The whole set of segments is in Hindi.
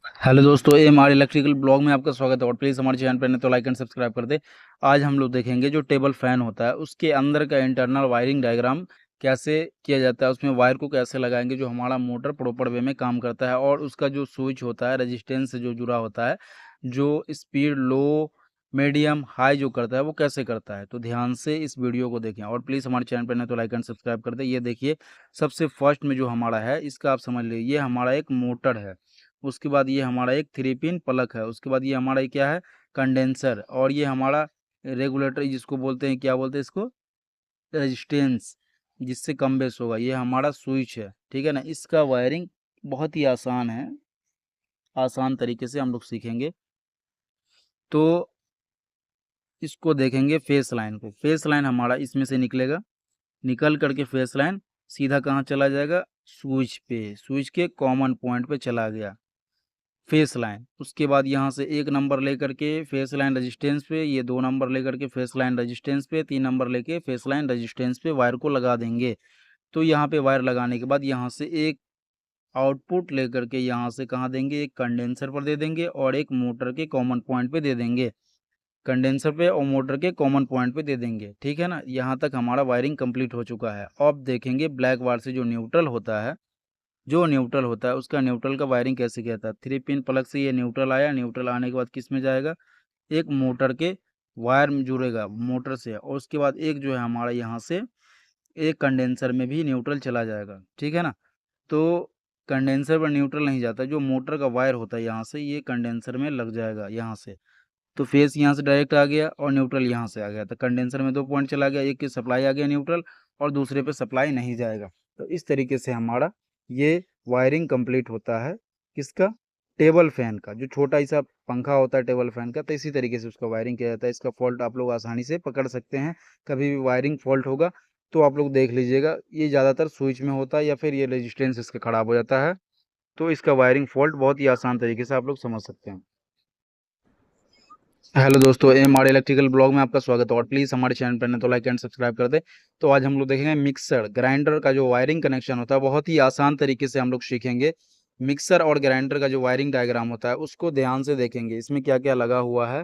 हेलो दोस्तों, एम आर इलेक्ट्रिकल ब्लॉग में आपका स्वागत है। और प्लीज़ हमारे चैनल पर नहीं तो लाइक एंड सब्सक्राइब कर दे। आज हम लोग देखेंगे जो टेबल फैन होता है उसके अंदर का इंटरनल वायरिंग डायग्राम कैसे किया जाता है, उसमें वायर को कैसे लगाएंगे जो हमारा मोटर प्रॉपर वे में काम करता है, और उसका जो स्विच होता है रेजिस्टेंस से जो जुड़ा होता है, जो स्पीड लो मीडियम हाई जो करता है वो कैसे करता है। तो ध्यान से इस वीडियो को देखें और प्लीज़ हमारे चैनल पर नहीं तो लाइक एंड सब्सक्राइब कर दे। ये देखिए, सबसे फर्स्ट में जो हमारा है इसका आप समझ लीजिए, ये हमारा एक मोटर है। उसके बाद ये हमारा एक 3 पिन प्लग है। उसके बाद ये हमारा ये क्या है, कंडेंसर। और ये हमारा रेगुलेटर जिसको बोलते हैं, क्या बोलते हैं इसको, रेजिस्टेंस, जिससे कम बेस होगा। ये हमारा स्विच है, ठीक है ना। इसका वायरिंग बहुत ही आसान है, आसान तरीके से हम लोग सीखेंगे। तो इसको देखेंगे फेस लाइन को। फेस लाइन हमारा इसमें से निकलेगा, निकल करके फेस लाइन सीधा कहाँ चला जाएगा, स्विच पे, स्विच के कॉमन पॉइंट पे चला गया फेस लाइन। उसके बाद यहाँ से एक नंबर लेकर के फेस लाइन रेजिस्टेंस पे, ये दो नंबर लेकर के फेस लाइन रेजिस्टेंस पे, तीन नंबर लेके फेस लाइन रेजिस्टेंस पे वायर को लगा देंगे। तो यहाँ पे वायर लगाने के बाद यहाँ से एक आउटपुट लेकर के यहाँ से कहाँ देंगे, एक कंडेंसर पर दे देंगे और एक मोटर के कॉमन पॉइंट पे दे देंगे। कंडेंसर पे और मोटर के कॉमन पॉइंट पे दे देंगे, ठीक है ना। यहाँ तक हमारा वायरिंग कंप्लीट हो चुका है। अब देखेंगे ब्लैक वायर से जो न्यूट्रल होता है, जो न्यूट्रल होता है उसका न्यूट्रल का वायरिंग कैसे किया था। 3 पिन प्लग से ये न्यूट्रल आया, न्यूट्रल आने के बाद किस में जाएगा, एक मोटर के वायर में जुड़ेगा मोटर से, और उसके बाद एक जो है हमारा यहाँ से एक कंडेंसर में भी न्यूट्रल चला जाएगा, ठीक है ना। तो कंडेंसर पर न्यूट्रल नहीं जाता, जो मोटर का वायर होता है यहाँ से ये कंडेंसर में लग जाएगा यहाँ से। तो फेस यहाँ से डायरेक्ट आ गया और न्यूट्रल यहाँ से आ गया, तो कंडेंसर में 2 पॉइंट चला गया, एक की सप्लाई आ गया न्यूट्रल और दूसरे पे सप्लाई नहीं जाएगा। तो इस तरीके से हमारा ये वायरिंग कंप्लीट होता है, किसका, टेबल फैन का। जो छोटा सा पंखा होता है टेबल फैन का, तो इसी तरीके से उसका वायरिंग किया जाता है। इसका फॉल्ट आप लोग आसानी से पकड़ सकते हैं। कभी भी वायरिंग फॉल्ट होगा तो आप लोग देख लीजिएगा, ये ज़्यादातर स्विच में होता है या फिर ये रेजिस्टेंस इसका ख़राब हो जाता है। तो इसका वायरिंग फॉल्ट बहुत ही आसान तरीके से आप लोग समझ सकते हैं। हेलो दोस्तों, एम आर इलेक्ट्रिकल ब्लॉग में आपका स्वागत है। और प्लीज़ हमारे चैनल पर नहीं तो लाइक एंड सब्सक्राइब कर दें। तो आज हम लोग देखेंगे मिक्सर ग्राइंडर का जो वायरिंग कनेक्शन होता है, बहुत ही आसान तरीके से हम लोग सीखेंगे। मिक्सर और ग्राइंडर का जो वायरिंग डायग्राम होता है उसको ध्यान से देखेंगे, इसमें क्या क्या लगा हुआ है।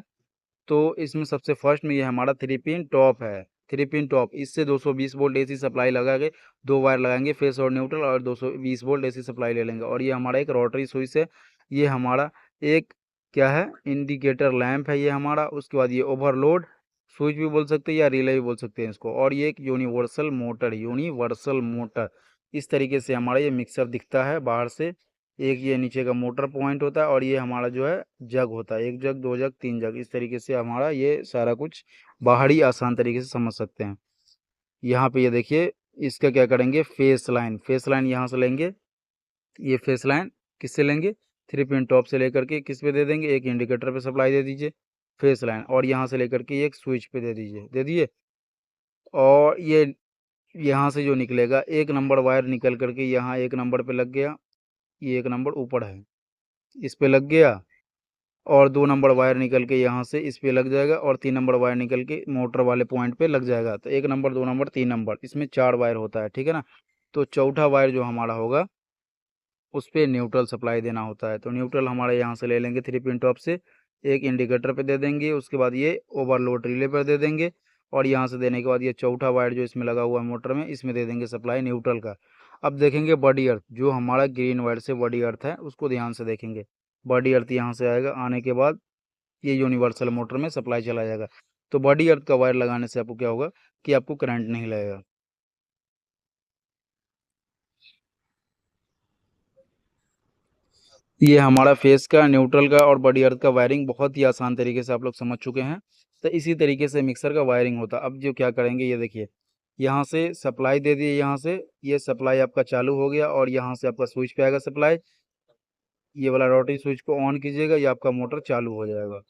तो इसमें सबसे फर्स्ट में ये हमारा 3 पिन टॉप है। 3 पिन टॉप, इससे 220 वोल्ट एसी सप्लाई लगा के दो वायर लगाएंगे, फेस और न्यूट्रल, और 220 वोल्ट एसी सप्लाई ले लेंगे। और ये हमारा एक रोटरी स्विच है। ये हमारा एक क्या है, इंडिकेटर लैंप है ये हमारा। उसके बाद ये ओवरलोड स्विच भी बोल सकते हैं या रिले भी बोल सकते हैं इसको। और ये एक यूनिवर्सल मोटर, यूनिवर्सल मोटर। इस तरीके से हमारा ये मिक्सर दिखता है बाहर से। एक ये नीचे का मोटर पॉइंट होता है और ये हमारा जो है जग होता है, एक जग, दो जग, तीन जग। इस तरीके से हमारा ये सारा कुछ बाहरी आसान तरीके से समझ सकते हैं। यहाँ पे ये देखिए, इसका क्या करेंगे, फेस लाइन, फेस लाइन यहाँ से लेंगे। ये फेस लाइन किससे लेंगे, 3 पिन टॉप से लेकर के किस पे दे देंगे, एक इंडिकेटर पे सप्लाई दे दीजिए फेस लाइन, और यहाँ से लेकर के एक स्विच पे दे दीजिए, दे दिए। और ये यहाँ से जो निकलेगा, एक नंबर वायर निकल करके यहाँ एक नंबर पे लग गया, ये एक नंबर ऊपर है इस पे लग गया। और 2 नंबर वायर निकल के यहाँ से इस पे लग जाएगा, और 3 नंबर वायर निकल के मोटर वाले पॉइंट पे लग जाएगा। तो 1 नंबर, 2 नंबर, 3 नंबर, इसमें 4 वायर होता है, ठीक है ना। तो चौथा वायर जो हमारा होगा उस पे न्यूट्रल सप्लाई देना होता है। तो न्यूट्रल हमारे यहाँ से ले लेंगे 3 पिन टॉप से, एक इंडिकेटर पे दे देंगे, उसके बाद ये ओवरलोड रिले पर दे देंगे, और यहाँ से देने के बाद ये चौथा वायर जो इसमें लगा हुआ है मोटर में, इसमें दे देंगे सप्लाई न्यूट्रल का। अब देखेंगे बॉडी अर्थ, जो हमारा ग्रीन वायर से बॉडी अर्थ है उसको ध्यान से देखेंगे। बॉडी अर्थ यहाँ से आएगा, आने के बाद ये यूनिवर्सल मोटर में सप्लाई चला जाएगा। तो बॉडी अर्थ का वायर लगाने से आपको क्या होगा कि आपको करंट नहीं लगेगा। ये हमारा फेस का, न्यूट्रल का और बॉडी अर्थ का वायरिंग बहुत ही आसान तरीके से आप लोग समझ चुके हैं। तो इसी तरीके से मिक्सर का वायरिंग होता है। अब जो क्या करेंगे, ये देखिए, यहाँ से सप्लाई दे दिए, यहाँ से ये सप्लाई आपका चालू हो गया, और यहाँ से आपका स्विच पे आएगा सप्लाई। ये वाला रोटरी स्विच को ऑन कीजिएगा, ये आपका मोटर चालू हो जाएगा।